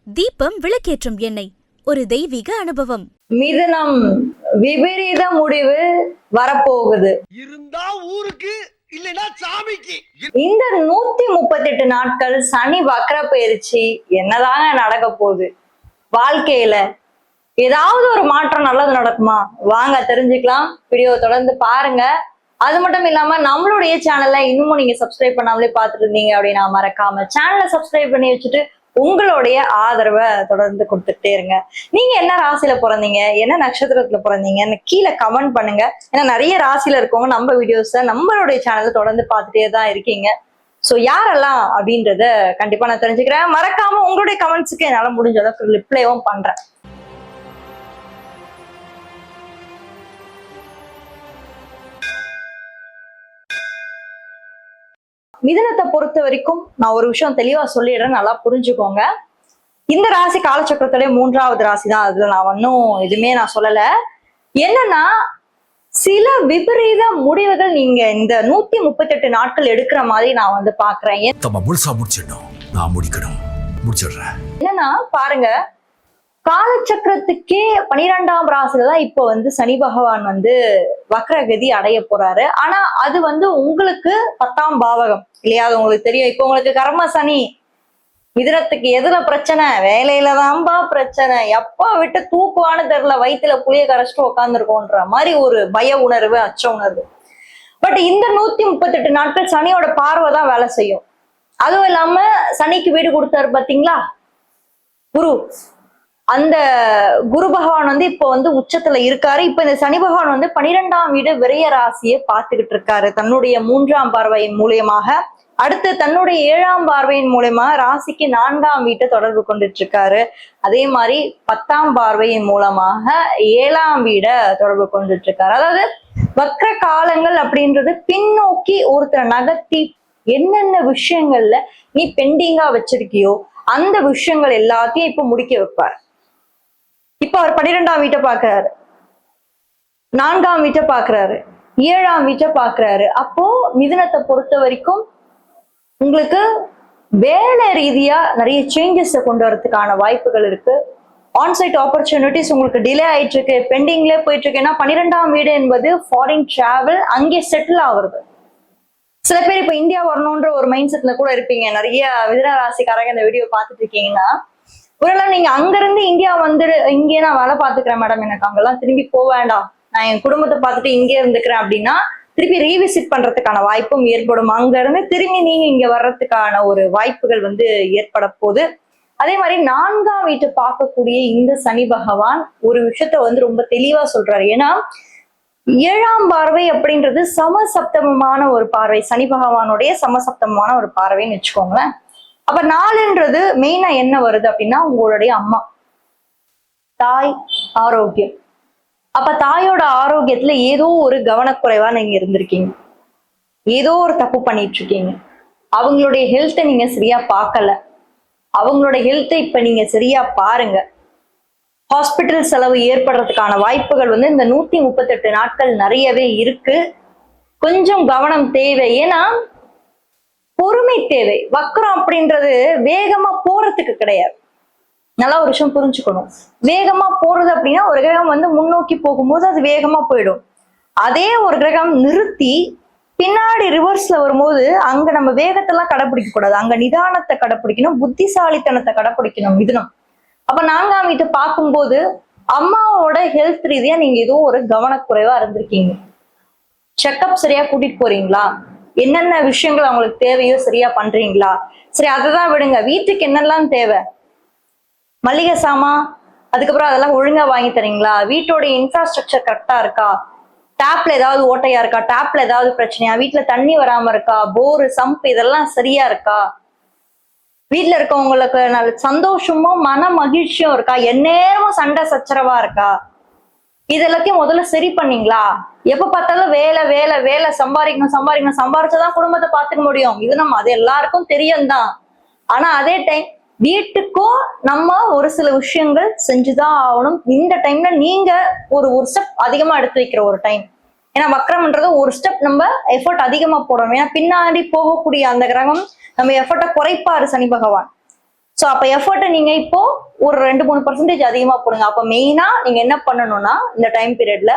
தீபம் விளக்கேற்றும் எண்ணெய், ஒரு தெய்வீக அனுபவம். மிதுனம் விபரீத முடிவு வரப்போகுது. இருந்தா ஊருக்கு இல்லைன்னா சாமிக்கு. இந்த 138 நாட்கள் சனி வக்ர பயிற்சி என்னதாங்க நடக்க போகுது? வாழ்க்கையில ஏதாவது ஒரு மாற்றம் நல்லது நடக்குமா? வாங்க தெரிஞ்சுக்கலாம். வீடியோ தொடர்ந்து பாருங்க. அது மட்டும் இல்லாம நம்மளுடைய சேனல்ல இன்னமும் நீங்க சப்ஸ்கிரைப் பண்ணாமலே பார்த்துட்டு இருந்தீங்க அப்படின்னா மறக்காம சேனலை சப்ஸ்கிரைப் பண்ணி வச்சுட்டு உங்களுடைய ஆதரவை தொடர்ந்து கொடுத்துட்டே இருங்க. நீங்க என்ன ராசியில பிறந்தீங்க, என்ன நட்சத்திரத்துல பிறந்தீங்கன்னு கீழே கமெண்ட் பண்ணுங்க. ஏன்னா நிறைய ராசியில இருக்கவங்க நம்ம வீடியோஸை நம்மளுடைய சேனல்ல தொடர்ந்து பார்த்துட்டே தான் இருக்கீங்க. ஸோ யாரெல்லாம் அப்படின்றத கண்டிப்பா நான் தெரிஞ்சுக்கிறேன். மறக்காம உங்களுடைய கமெண்ட்ஸுக்கு என்னால முடிஞ்ச அளவுக்கு ரிப்ளைவும் பண்றேன். மிதுனத்தை பொறுத்த வரைக்கும் நான் ஒரு விஷயம் தெளிவா சொல்லிடுறேன், நல்லா புரிஞ்சுக்கோங்க. இந்த ராசி காலச்சக்கரத்திலே 3வது ராசி தான். அதுல நான் ஒன்னும் எதுவுமே நான் சொல்லல. என்னன்னா சில விபரீத முடிவுகள் நீங்க இந்த 138 நாட்கள் எடுக்கிற மாதிரி நான் பாக்குறேன். என்னன்னா பாருங்க, காலச்சக்கரத்துக்கே 12ஆம் ராசில தான் இப்போ சனி பகவான் வக்ரகதி அடைய போறாரு. ஆனா அது உங்களுக்கு 10ஆம் பாவகம் இல்லையா? அது உங்களுக்கு தெரியும். இப்போ உங்களுக்கு கர்ம சனி. மிதுனத்துக்கு எதுல பிரச்சனை? வேலையில தான்பா பிரச்சனை. எப்பா விட்டு தூக்குவான்னு தெரியல, வயிற்றுல புளிய கரைச்சிட்டு உட்காந்துருக்கோன்ற மாதிரி ஒரு பய உணர்வு, அச்ச உணர்வு. பட் இந்த 138 நாட்கள் சனியோட பார்வை தான் வேலை செய்யும். அதுவும் இல்லாம சனிக்கு வீடு கொடுத்தாரு பாத்தீங்களா, குரு. அந்த குரு பகவான் இப்போ உச்சத்துல இருக்காரு. இப்ப இந்த சனி பகவான் 12ஆம் வீடு விரைய ராசியை பார்த்துக்கிட்டு இருக்காரு தன்னுடைய 3ஆம் பார்வையின் மூலியமாக. அடுத்து தன்னுடைய 7ஆம் பார்வையின் மூலமா ராசிக்கு 4ஆம் வீட்டை தொடர்பு கொண்டுட்டு இருக்காரு. அதே மாதிரி 10ஆம் பார்வையின் மூலமாக 7ஆம் வீடை தொடர்பு கொண்டுட்டு இருக்காரு. அதாவது வக்ர காலங்கள் அப்படின்றது பின்னோக்கி ஒருத்தரை நகர்த்தி என்னென்ன விஷயங்கள்ல நீ பெண்டிங்கா வச்சிருக்கியோ அந்த விஷயங்கள் எல்லாத்தையும் இப்ப முடிக்க வைப்பார். இப்ப அவர் 12ஆம் வீட்டை பாக்குறாரு, 4ஆம் வீட்டை பாக்குறாரு, 7ஆம் வீட்டை பாக்குறாரு. அப்போ மிதுனத்தை பொறுத்த வரைக்கும் உங்களுக்கு வேலை ரீதியா நிறைய சேஞ்சஸ் கொண்டு வரதுக்கான வாய்ப்புகள் இருக்கு. ஆன்சைட் ஆப்பர்ச்சுனிட்டிஸ் உங்களுக்கு டிலே ஆயிட்டு இருக்கு, பெண்டிங்ல போயிட்டு இருக்கு. ஏன்னா 12ஆம் வீடு என்பது ஃபாரின் டிராவல், அங்கே செட்டில் ஆகுறது. சில பேர் இப்ப இந்தியா வரணும்ன்ற ஒரு மைண்ட் செட்ல கூட இருப்பீங்க. நிறைய மிதுன ராசிக்காரங்க இந்த வீடியோ பார்த்துட்டு இருக்கீங்கன்னா, ஒருவேளை நீங்க அங்க இருந்து இந்தியா இங்கே நான் வேலை பார்த்துக்கிறேன் மேடம், எனக்கு அங்கெல்லாம் திரும்பி போக வேண்டாம், நான் என் குடும்பத்தை பார்த்துட்டு இங்கே இருந்துக்கிறேன் அப்படின்னா திருப்பி ரீவிசிட் பண்றதுக்கான வாய்ப்பும் ஏற்படும். அங்க இருந்து திரும்பி நீங்க இங்க வர்றதுக்கான ஒரு வாய்ப்புகள் ஏற்பட போகுது. அதே மாதிரி 4ஆம் வீட்டை பார்க்கக்கூடிய இந்த சனி பகவான் ஒரு விஷயத்த ரொம்ப தெளிவா சொல்றாரு. ஏன்னா 7ஆம் பார்வை அப்படின்றது சமசப்தமமான ஒரு பார்வை, சனி பகவானுடைய சமசப்தமமான ஒரு பார்வைன்னு வச்சுக்கோங்களேன். அப்ப 4ன்றது மெயினா என்ன வருது அப்படின்னா உங்களுடைய அம்மா, தாய் ஆரோக்கியம். அப்ப தாயோட ஆரோக்கியத்துல ஏதோ ஒரு கவனக்குறைவா நீங்க இருந்திருக்கீங்க, ஏதோ ஒரு தப்பு பண்ணிட்டு இருக்கீங்க. அவங்களுடைய ஹெல்த்தை நீங்க சரியா பார்க்கல. அவங்களுடைய ஹெல்த்தை இப்ப நீங்க சரியா பாருங்க. ஹாஸ்பிட்டல் செலவு ஏற்படுறதுக்கான வாய்ப்புகள் இந்த 138 நாட்கள் நிறையவே இருக்கு. கொஞ்சம் கவனம் தேவை. ஏன்னா பொறுமை தேவை. வக்ரம் அப்படின்றது வேகமா போறதுக்கு கிடையாது. நல்லா ஒரு விஷயம் புரிஞ்சுக்கணும். வேகமா போறது அப்படின்னா ஒரு கிரகம் முன்னோக்கி போகும்போது அது வேகமா போயிடும். அதே ஒரு கிரகம் நிறுத்தி பின்னாடி ரிவர்ஸ்ல வரும்போது அங்க நம்ம வேகத்தெல்லாம் கடைப்பிடிக்க கூடாது, அங்க நிதானத்தை கடைப்பிடிக்கணும், புத்திசாலித்தனத்தை கடைப்பிடிக்கணும் மிதுனம். அப்ப 4ஆம் வீட்டை பார்க்கும்போது அம்மாவோட ஹெல்த் ரீதியா நீங்க ஏதோ ஒரு கவனக்குறைவா இருந்திருக்கீங்க. செக்அப் சரியா கூட்டிட்டு போறீங்களா? என்னென்ன விஷயங்கள் அவங்களுக்கு தேவையோ சரியா பண்றீங்களா? சரி, அததான் விடுங்க. வீட்டுக்கு என்னெல்லாம் தேவை, மளிகை சாமான், அதுக்கப்புறம் அதெல்லாம் ஒழுங்கா வாங்கி தரீங்களா? வீட்டோட இன்ஃப்ராஸ்ட்ரக்சர் கரெக்டா இருக்கா? டேப்ல ஏதாவது ஓட்டையா இருக்கா? டேப்ல ஏதாவது பிரச்சனையா? வீட்டுல தண்ணி வராம இருக்கா? போரு, சம்ப் இதெல்லாம் சரியா இருக்கா? வீட்டுல இருக்கவங்களுக்கு நல்ல சந்தோஷமும் மன மகிழ்ச்சியும் இருக்கா? எந்நேரமும் சண்டை சச்சரவா இருக்கா? இது எல்லாத்தையும் முதல்ல சரி பண்ணீங்களா? எப்ப பார்த்தாலும் வேலை வேலை வேலை, சம்பாதிக்கணும் சம்பாதிக்கணும், சம்பாரிச்சதான் குடும்பத்தை பார்த்துக்க முடியும். இது அது எல்லாருக்கும் தெரியும் தான். ஆனா அதே டைம் வீட்டுக்கும் நம்ம ஒரு சில விஷயங்கள் செஞ்சுதான் ஆகணும். இந்த டைம்ல நீங்க ஒரு ஸ்டெப் அதிகமா எடுத்து வைக்கிற ஒரு டைம். ஏன்னா வக்ரம்ன்றது ஒரு ஸ்டெப் நம்ம எஃபர்ட் அதிகமா போடணும். ஏன்னா பின்னாடி போகக்கூடிய அந்த கிரகம் நம்ம எஃபர்ட்டை குறைப்பாரு சனி பகவான். ஸோ ஸோ அப்ப எஃபர்ட்டை நீங்க இப்போ ஒரு 2-3% அதிகமா போடுங்க. அப்ப மெயினா நீங்க என்ன பண்ணணும்னா இந்த டைம் பீரியட்ல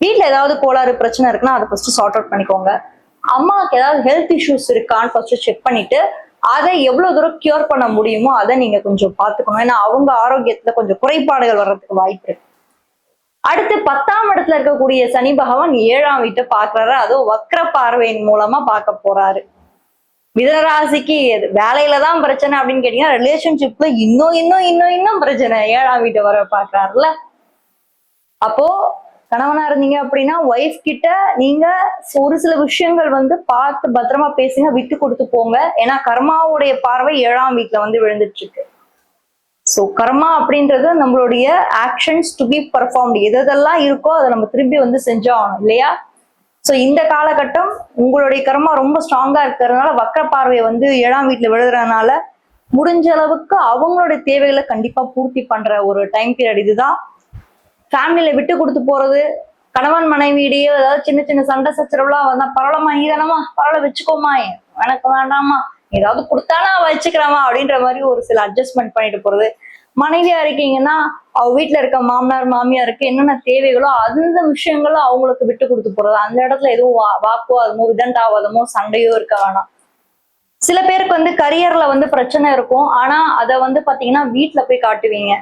வீட்டுல ஏதாவது கோளாறு பிரச்சனை இருக்குன்னா அதை ஃபர்ஸ்ட் சார்ட் அவுட் பண்ணிக்கோங்க. அம்மாவுக்கு ஏதாவது ஹெல்த் இஷ்யூஸ் இருக்கான்னு ஃபர்ஸ்ட் செக் பண்ணிட்டு அதை எவ்வளவு தூரம் கியூர் பண்ண முடியுமோ அதை நீங்க கொஞ்சம் பாத்துக்கணும். ஏன்னா அவங்க ஆரோக்கியத்துல கொஞ்சம் குறைபாடுகள் வர்றதுக்கு வாய்ப்பு இருக்கு. அடுத்து 10ஆம் இடத்துல இருக்கக்கூடிய சனி பகவான் 7ஆம் வீட்டை பாக்குறாரு. அதுவும் வக்ர பார்வையின் மூலமா பார்க்க போறாரு. மிதனராசிக்கு வேலையிலதான் பிரச்சனை அப்படின்னு கேட்டீங்கன்னா ரிலேஷன்ஷிப்ல இன்னும் பிரச்சனை. 7ஆம் வீட்டை வர பாக்குறாருல. அப்போ கணவனா இருந்தீங்க அப்படின்னா ஒய்ஃப் கிட்ட நீங்க ஒரு சில விஷயங்கள் வந்து பார்த்து பத்திரமா பேசுங்க, விட்டு கொடுத்து போங்க. ஏன்னா கர்மாவுடைய பார்வை 7ஆம் வீட்டுல வந்து விழுந்துட்டு இருக்கு. ஸோ கர்மா அப்படின்றது நம்மளுடைய ஆக்ஷன்ஸ் டு பி பர்ஃபார்ம்டு. எதெல்லாம் இருக்கோ அதை நம்ம திரும்பி வந்து செஞ்சாகணும் இல்லையா? ஸோ இந்த காலகட்டம் உங்களுடைய கர்மா ரொம்ப ஸ்ட்ராங்கா இருக்கிறதுனால வக்ர பார்வையை வந்து 7ஆம் வீட்டுல விழுறதுனால முடிஞ்ச அளவுக்கு அவங்களுடைய தேவைகளை கண்டிப்பா பூர்த்தி பண்ற ஒரு டைம் பீரியட் இதுதான். ஃபேமிலியில விட்டு கொடுத்து போறது, கணவன் மனைவியிடையே ஏதாவது சின்ன சின்ன சண்டை சச்சரவுலாம் வந்தா பரவாயில்லமா நீதானமா பரவாயில்ல வச்சுக்கோமா, எனக்கு வேண்டாமா, ஏதாவது கொடுத்தானா வச்சுக்கிறாமா அப்படின்ற மாதிரி ஒரு சில அட்ஜஸ்ட்மெண்ட் பண்ணிட்டு போறது. மனைவியா இருக்கீங்கன்னா அவ வீட்டுல இருக்க மாமனார் மாமியாருக்கு என்னென்ன தேவைகளோ அந்த விஷயங்களும் அவங்களுக்கு விட்டு கொடுத்து போறது. அந்த இடத்துல எதுவும் வாக்குவாதமோ விதண்டாவாதமோ சண்டையோ இருக்க வேணாம். சில பேருக்கு வந்து கரியர்ல வந்து பிரச்சனை இருக்கும். ஆனா அதை வந்து பாத்தீங்கன்னா வீட்டுல போய் காட்டுவீங்க.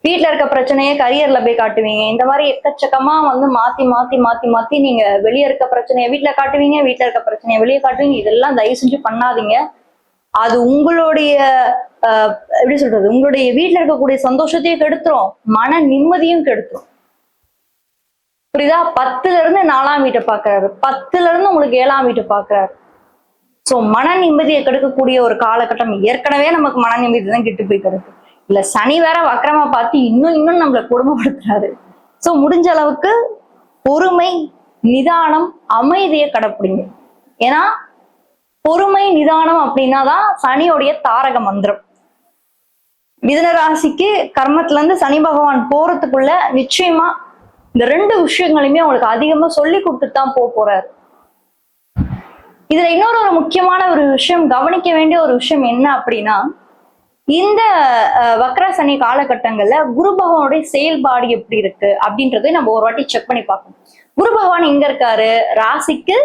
வீட்டுல இருக்க பிரச்சனையே கரியர்ல போய் காட்டுவீங்க. இந்த மாதிரி எக்கச்சக்கமா வந்து மாத்தி நீங்க வெளியே இருக்க பிரச்சனையை வீட்டுல காட்டுவீங்க, வீட்டுல இருக்க பிரச்சனையை வெளியே காட்டுவீங்க. இதெல்லாம் தயவு செஞ்சு பண்ணாதீங்க. அது உங்களுடைய எப்படி சொல்றது, உங்களுடைய வீட்டுல இருக்கக்கூடிய சந்தோஷத்தையும் கெடுத்துரும், மன நிம்மதியும் கெடுத்துரும். புரியுதா? 10ல இருந்து 4ஆம் வீட்டை பாக்குறாரு, 10ல இருந்து உங்களுக்கு 7ஆம் வீட்டை பாக்குறாரு. சோ மன நிம்மதியை கெடுக்கக்கூடிய ஒரு காலகட்டம். ஏற்கனவே நமக்கு மன நிம்மதி தான் கெட்டு போய் கிடக்கு. இல்ல சனி வேற வக்கரமா பார்த்து இன்னும் நம்மளை கொடுமைப்படுத்துறாரு. சோ முடிஞ்ச அளவுக்கு பொறுமை, நிதானம், அமைதியை கடைப்பிடிங்க. ஏன்னா பொறுமை நிதானம் அப்படின்னா தான் சனியோடைய தாரக மந்திரம். மிதுனராசிக்கு கர்மத்துல இருந்து சனி பகவான் போறதுக்குள்ள நிச்சயமா இந்த 2 விஷயங்களையுமே உங்களுக்கு அதிகமா சொல்லி கொடுத்துட்டு தான் போறாரு. இதுல இன்னொரு முக்கியமான ஒரு விஷயம், கவனிக்க வேண்டிய ஒரு விஷயம் என்ன அப்படின்னா, இந்த வக்ர சனி காலகட்டங்கள்ல குரு பகவானுடைய செயல்பாடு எப்படி இருக்கு அப்படின்றதை நம்ம ஒரு வாட்டி செக் பண்ணி பார்க்கணும். குரு பகவான் எங்க இருக்காரு? ராசிக்கு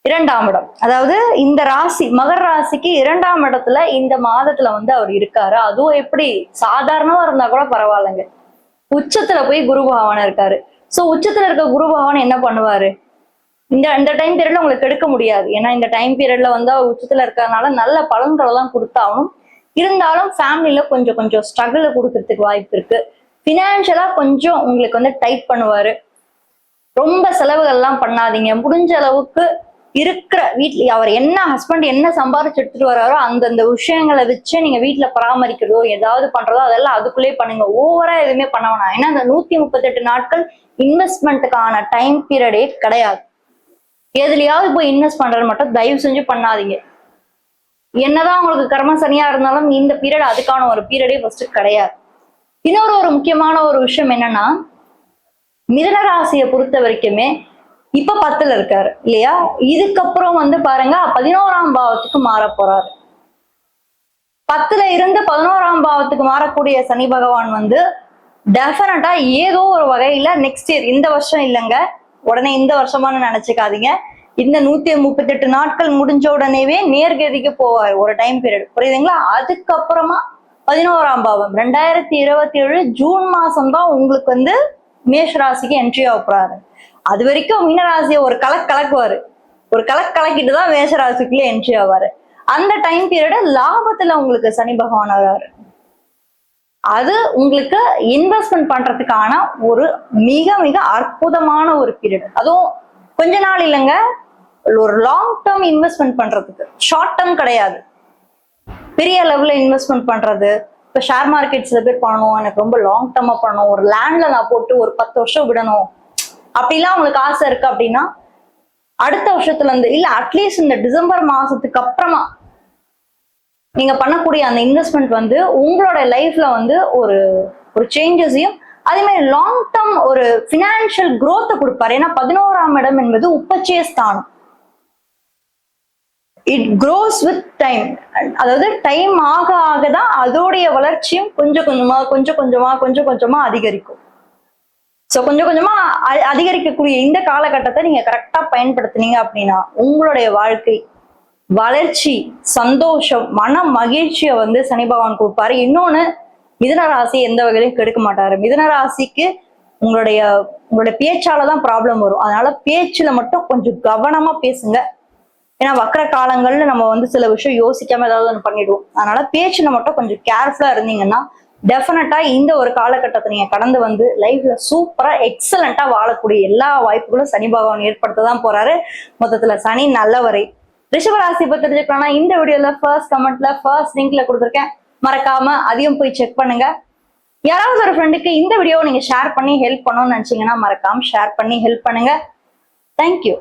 2ஆம் இடம். அதாவது இந்த ராசி மகர ராசிக்கு 2ஆம் இடத்துல இந்த மாதத்துல வந்து அவர் இருக்காரு. அதுவும் எப்படி சாதாரணமா இருந்தா கூட பரவாயில்லைங்க, உச்சத்துல போய் குரு பகவான் இருக்காரு. சோ உச்சத்துல இருக்க குரு பகவான் என்ன பண்ணுவாரு? இந்த டைம் பீரியட்ல உங்களுக்கு எடுக்க முடியாது. ஏன்னா இந்த டைம் பீரியட்ல வந்து அவர் உச்சத்துல இருக்கிறதுனால நல்ல பலன்களை தான் கொடுத்தாலும், இருந்தாலும் ஃபேமிலியில கொஞ்சம் ஸ்ட்ரகிள் கொடுக்கறதுக்கு வாய்ப்பு இருக்கு. பினான்சியலா கொஞ்சம் உங்களுக்கு வந்து டைட் பண்ணுவாரு. ரொம்ப செலவுகள்லாம் பண்ணாதீங்க. முடிஞ்ச அளவுக்கு இருக்கிற வீட்ல அவர் என்ன ஹஸ்பண்ட் என்ன சம்பாரிச்சு எடுத்துட்டு வர்றாரோ அந்தந்த விஷயங்களை வச்சு நீங்க வீட்டுல பராமரிக்கிறதோ ஏதாவது பண்றதோ அதெல்லாம் அதுக்குள்ளே பண்ணுங்க. ஓவரா எதுவுமே பண்ண வேணாம். ஏன்னா அந்த 138 நாட்கள் இன்வெஸ்ட்மெண்ட்டுக்கான டைம் பீரியடே கிடையாது. எதுலயாவது போய் இன்வெஸ்ட் பண்றது மட்டும் தயவு செஞ்சு பண்ணாதீங்க. என்னதான் உங்களுக்கு கர்ம சனியா இருந்தாலும் இந்த பீரியட் அதுக்கான ஒரு பீரியடே ஃபர்ஸ்ட் கிடையாது. இன்னொரு முக்கியமான ஒரு விஷயம் என்னன்னா, மிதுனராசியை பொறுத்த வரைக்குமே இப்ப 10ல இருக்காரு இல்லையா? இதுக்கப்புறம் வந்து பாருங்க 11ஆம் பாவத்துக்கு மாற போறாரு. 10ல இருந்து 11ஆம் பாவத்துக்கு மாறக்கூடிய சனி பகவான் வந்து டெஃபினட்டா ஏதோ ஒரு வகையில நெக்ஸ்ட் இயர், இந்த வருஷம் இல்லைங்க, உடனே இந்த வருஷமானு நினைச்சுக்காதீங்க, இந்த 138 நாட்கள் முடிஞ்ச உடனேவே நேர்கதிக்கு போவார் ஒரு டைம் பீரியட். புரியுதுங்களா? அதுக்கப்புறமா 11ஆம் பாவம் 2027 ஜூன் மாசம் தான் உங்களுக்கு வந்து மேஷ ராசிக்கு என்ட்ரி ஆகுறாரு. அது வரைக்கும் மீனராசியை ஒரு கலக்குவாரு. ஒரு கலக்கிட்டு தான் மேஷ ராசிக்குள்ள என்ட்ரி ஆவாரு. அந்த டைம் பீரியட லாபத்துல உங்களுக்கு சனி பகவான் வராரு. அது உங்களுக்கு இன்வெஸ்ட்மெண்ட் பண்றதுக்கான ஒரு மிக அற்புதமான ஒரு பீரியட். அதுவும் கொஞ்ச நாள் இல்லைங்க, ஒரு லாங் டேர்ம் இன்வெஸ்ட்மெண்ட் பண்றதுக்கு, ஷார்ட் டேர்ம் கிடையாது. பெரிய லெவல்ல இன்வெஸ்ட்மெண்ட் பண்றது. இப்ப ஷேர் மார்க்கெட் சில பேர் பண்ணணும், எனக்கு ரொம்ப லாங் டேர்மா பண்ணணும், ஒரு லேண்ட்ல நான் போட்டு ஒரு 10 வருஷம் விடணும் அப்படிலாம் உங்களுக்கு ஆசை இருக்கு அப்படின்னா அடுத்த வருஷத்துல இருந்து இல்ல அட்லீஸ்ட் இந்த டிசம்பர் மாசத்துக்கு அப்புறமா நீங்க பண்ணக்கூடிய அந்த இன்வெஸ்ட்மெண்ட் வந்து உங்களோட லைஃப்ல வந்து ஒரு சேஞ்சஸையும் அதே மாதிரி லாங் டேர்ம் ஒரு பினான்சியல் குரோத்தை கொடுப்பாரு. ஏன்னா 11ஆம் இடம் என்பது உப்பச்சய ஸ்தானம். It cross with time. அதாவது டைம் ஆக ஆக தான் அதோடைய வளர்ச்சியும் கொஞ்சம் கொஞ்சமா அதிகரிக்கும். ஸோ கொஞ்சம் கொஞ்சமா அதிகரிக்கக்கூடிய இந்த காலகட்டத்தை நீங்க கரெக்டா பயன்படுத்துனீங்க அப்படின்னா உங்களுடைய வாழ்க்கை வளர்ச்சி, சந்தோஷம், மன மகிழ்ச்சியை வந்து சனி பகவான் கொடுப்பாரு. இன்னொன்னு, மிதுன ராசி எந்த வகையிலும் கெடுக்க மாட்டாரு. மிதுன ராசிக்கு உங்களுடைய பேச்சாலதான் ப்ராப்ளம் வரும். அதனால பேச்சுல மட்டும் கொஞ்சம் கவனமா பேசுங்க. ஏன்னா வக்கர காலங்கள்ல நம்ம வந்து சில விஷயம் யோசிக்காம ஏதாவது ஒன்று பண்ணிடுவோம். அதனால பேச்சுல மட்டும் கொஞ்சம் கேர்ஃபுல்லா இருந்தீங்கன்னா டெஃபினட்டா இந்த ஒரு காலகட்டத்தை நீங்க கடந்து வந்து லைஃப்ல சூப்பரா எக்ஸலண்டா வாழக்கூடிய எல்லா வாய்ப்புகளும் சனி பகவான் ஏற்படுத்ததான் போறாரு. மொத்தத்துல சனி நல்லவரை. ரிஷபராசி பத்தி தெரிஞ்சுக்கலாம்னா இந்த வீடியோல ஃபர்ஸ்ட் கமெண்ட்ல ஃபர்ஸ்ட் லிங்க்ல கொடுத்துருக்கேன், மறக்காம அதையும் போய் செக் பண்ணுங்க. யாராவது ஒரு ஃப்ரெண்டுக்கு இந்த வீடியோவை நீங்க ஷேர் பண்ணி ஹெல்ப் பண்ணணும்னு நினைச்சீங்கன்னா மறக்காம ஷேர் பண்ணி ஹெல்ப் பண்ணுங்க. தேங்க்யூ.